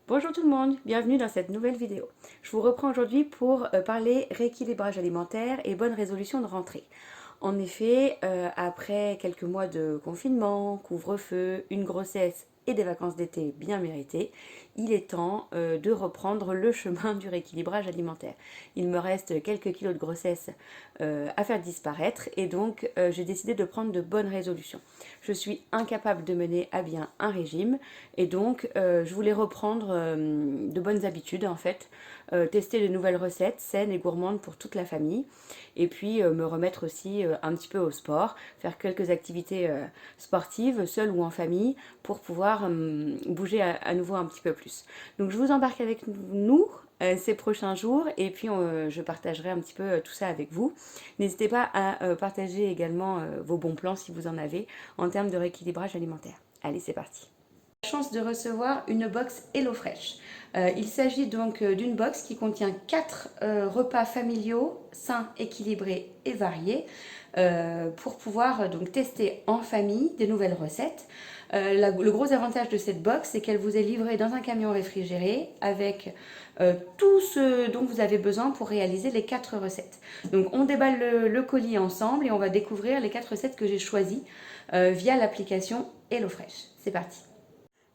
Bonjour tout le monde, bienvenue dans cette nouvelle vidéo. Je vous reprends aujourd'hui pour parler rééquilibrage alimentaire et bonne résolution de rentrée. En effet, après quelques mois de confinement, couvre-feu, une grossesse et des vacances d'été bien méritées, il est temps de reprendre le chemin du rééquilibrage alimentaire. Il me reste quelques kilos de grossesse à faire disparaître et donc j'ai décidé de prendre de bonnes résolutions. Je suis incapable de mener à bien un régime et donc je voulais reprendre de bonnes habitudes en fait, tester de nouvelles recettes saines et gourmandes pour toute la famille et puis me remettre aussi un petit peu au sport, faire quelques activités sportives, seules ou en famille, pour pouvoir bouger à nouveau un petit peu plus. Donc je vous embarque avec nous ces prochains jours et puis je partagerai un petit peu tout ça avec vous. N'hésitez pas à partager également vos bons plans si vous en avez en termes de rééquilibrage alimentaire. Allez, c'est parti. Chance de recevoir une box HelloFresh. Il s'agit donc d'une box qui contient 4 repas familiaux, sains, équilibrés et variés pour pouvoir donc tester en famille des nouvelles recettes. Le gros avantage de cette box, c'est qu'elle vous est livrée dans un camion réfrigéré avec tout ce dont vous avez besoin pour réaliser les 4 recettes. Donc on déballe le colis ensemble et on va découvrir les 4 recettes que j'ai choisies via l'application HelloFresh. C'est parti.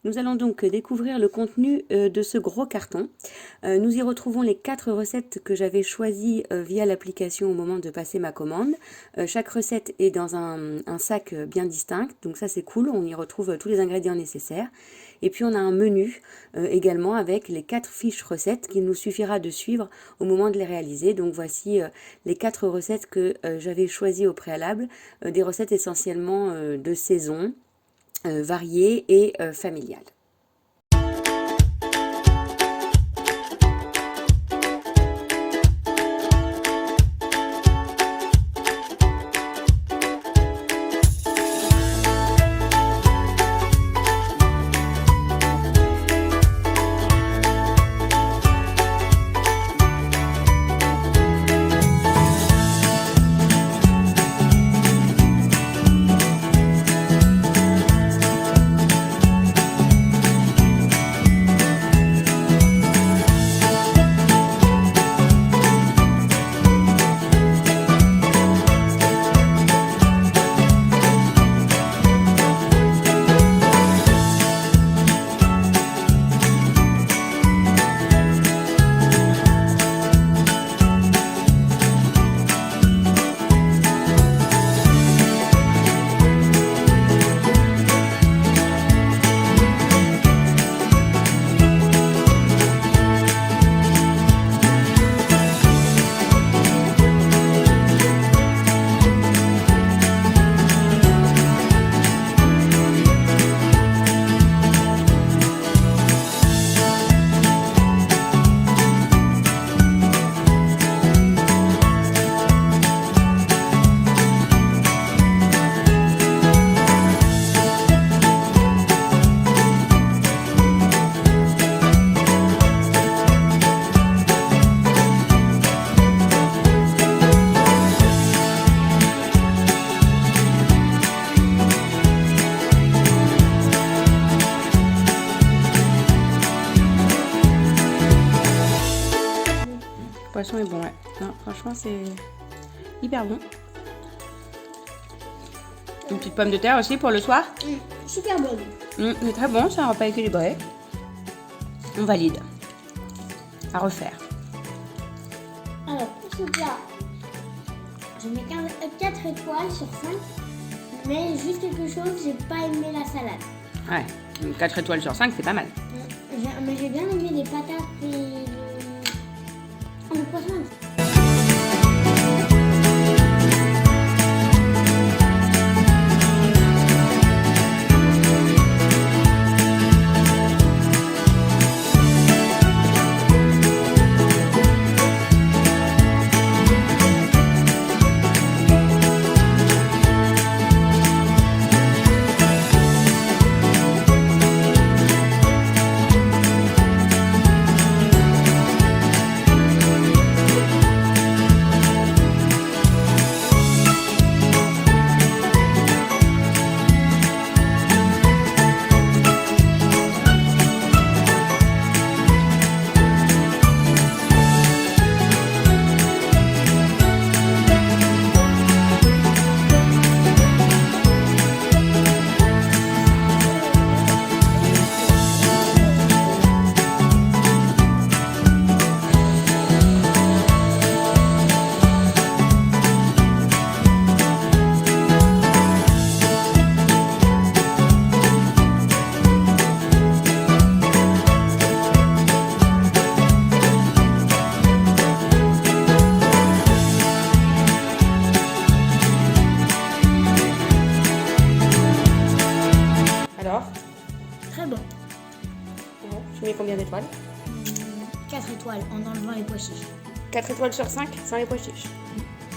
Nous allons donc découvrir le contenu de ce gros carton. Nous y retrouvons les 4 recettes que j'avais choisies via l'application au moment de passer ma commande. Chaque recette est dans un sac bien distinct, donc ça c'est cool, on y retrouve tous les ingrédients nécessaires. Et puis on a un menu également avec les 4 fiches recettes qu'il nous suffira de suivre au moment de les réaliser. Donc voici les 4 recettes que j'avais choisies au préalable, des recettes essentiellement de saison, variées et familiales. Le poisson est bon, ouais. Non, franchement, c'est hyper bon. Une petite pomme de terre aussi pour le soir. Super bon. C'est très bon, c'est un repas équilibré. On valide. À refaire. Alors, pour ce plat, je mets 4 étoiles sur 5. Mais juste quelque chose, j'ai pas aimé la salade. Ouais, 4 étoiles sur 5, c'est pas mal. Mais j'ai bien aimé les patates et le poisson. Tu mets combien d'étoiles? 4 étoiles en enlevant les pois chiches. 4 étoiles sur 5 sans les pois chiches.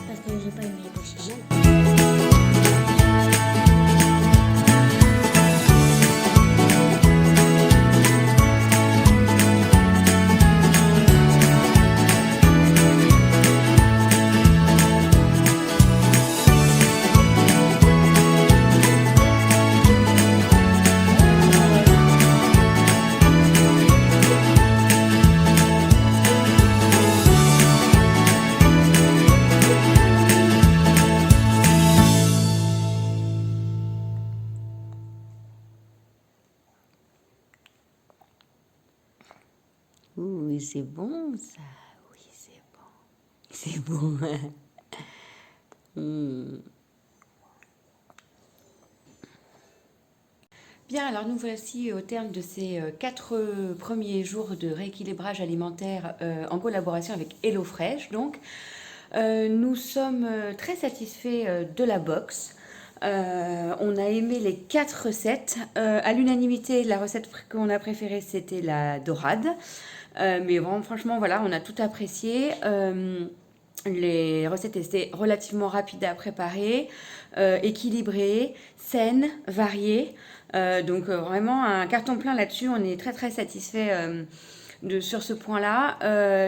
Parce que j'ai pas aimé les pois chiches. Ouh, c'est bon ça. Oui, c'est bon. C'est bon. Bien, alors nous voici au terme de ces 4 premiers jours de rééquilibrage alimentaire en collaboration avec HelloFresh. Donc, nous sommes très satisfaits de la box. On a aimé les 4 recettes. À l'unanimité, la recette qu'on a préférée, c'était la dorade. Mais vraiment, franchement, voilà, on a tout apprécié. Les recettes étaient relativement rapides à préparer, équilibrées, saines, variées. Donc vraiment un carton plein là-dessus. On est très très satisfait sur ce point-là.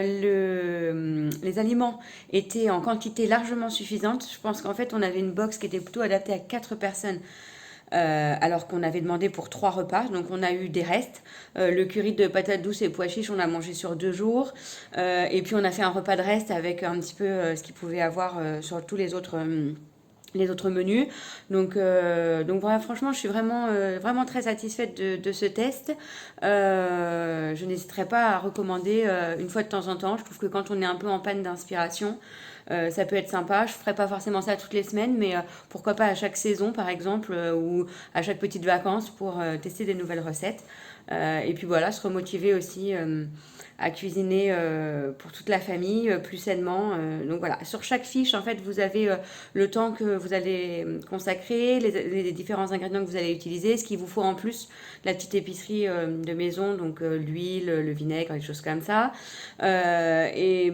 Les aliments étaient en quantité largement suffisante. Je pense qu'en fait on avait une box qui était plutôt adaptée à 4 personnes. Alors qu'on avait demandé pour 3 repas, donc on a eu des restes. Le curry de patates douces et pois chiches, on a mangé sur 2 jours. Et puis on a fait un repas de reste avec un petit peu ce qu'il pouvait avoir sur tous les autres menus. Donc voilà, franchement, je suis vraiment très satisfaite de ce test. Je n'hésiterai pas à recommander une fois de temps en temps. Je trouve que quand on est un peu en panne d'inspiration, ça peut être sympa. Je ne ferai pas forcément ça toutes les semaines, mais pourquoi pas à chaque saison, par exemple, ou à chaque petite vacances pour tester des nouvelles recettes. Et puis voilà, se remotiver aussi à cuisiner pour toute la famille plus sainement. Donc voilà, sur chaque fiche, en fait, vous avez le temps que vous allez consacrer, les différents ingrédients que vous allez utiliser, ce qu'il vous faut en plus, la petite épicerie de maison, donc l'huile, le vinaigre, des choses comme ça. Et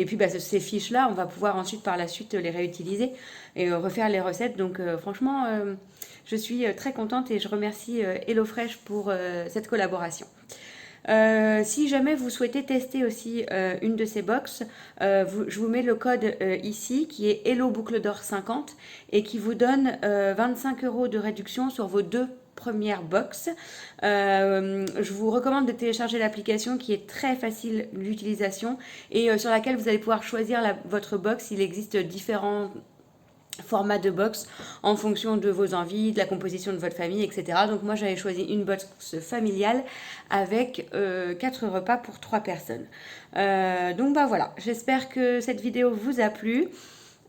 puis ces fiches-là, on va pouvoir ensuite par la suite les réutiliser et refaire les recettes. Donc franchement, je suis très contente et je remercie HelloFresh pour cette collaboration. Si jamais vous souhaitez tester aussi une de ces box, je vous mets le code ici qui est Hello Boucle d'Or 50 et qui vous donne 25 € de réduction sur vos 2 premières box. Je vous recommande de télécharger l'application qui est très facile d'utilisation et sur laquelle vous allez pouvoir choisir votre box. Il existe différents format de box en fonction de vos envies, de la composition de votre famille, etc. Donc moi j'avais choisi une box familiale avec 4 repas pour 3 personnes. Donc voilà, j'espère que cette vidéo vous a plu.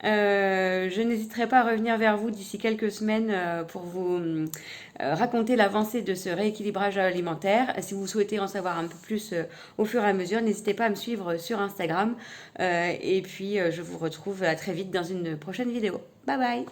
Je n'hésiterai pas à revenir vers vous d'ici quelques semaines pour vous raconter l'avancée de ce rééquilibrage alimentaire. Si vous souhaitez en savoir un peu plus au fur et à mesure, n'hésitez pas à me suivre sur Instagram. Et puis je vous retrouve à très vite dans une prochaine vidéo. Bye bye!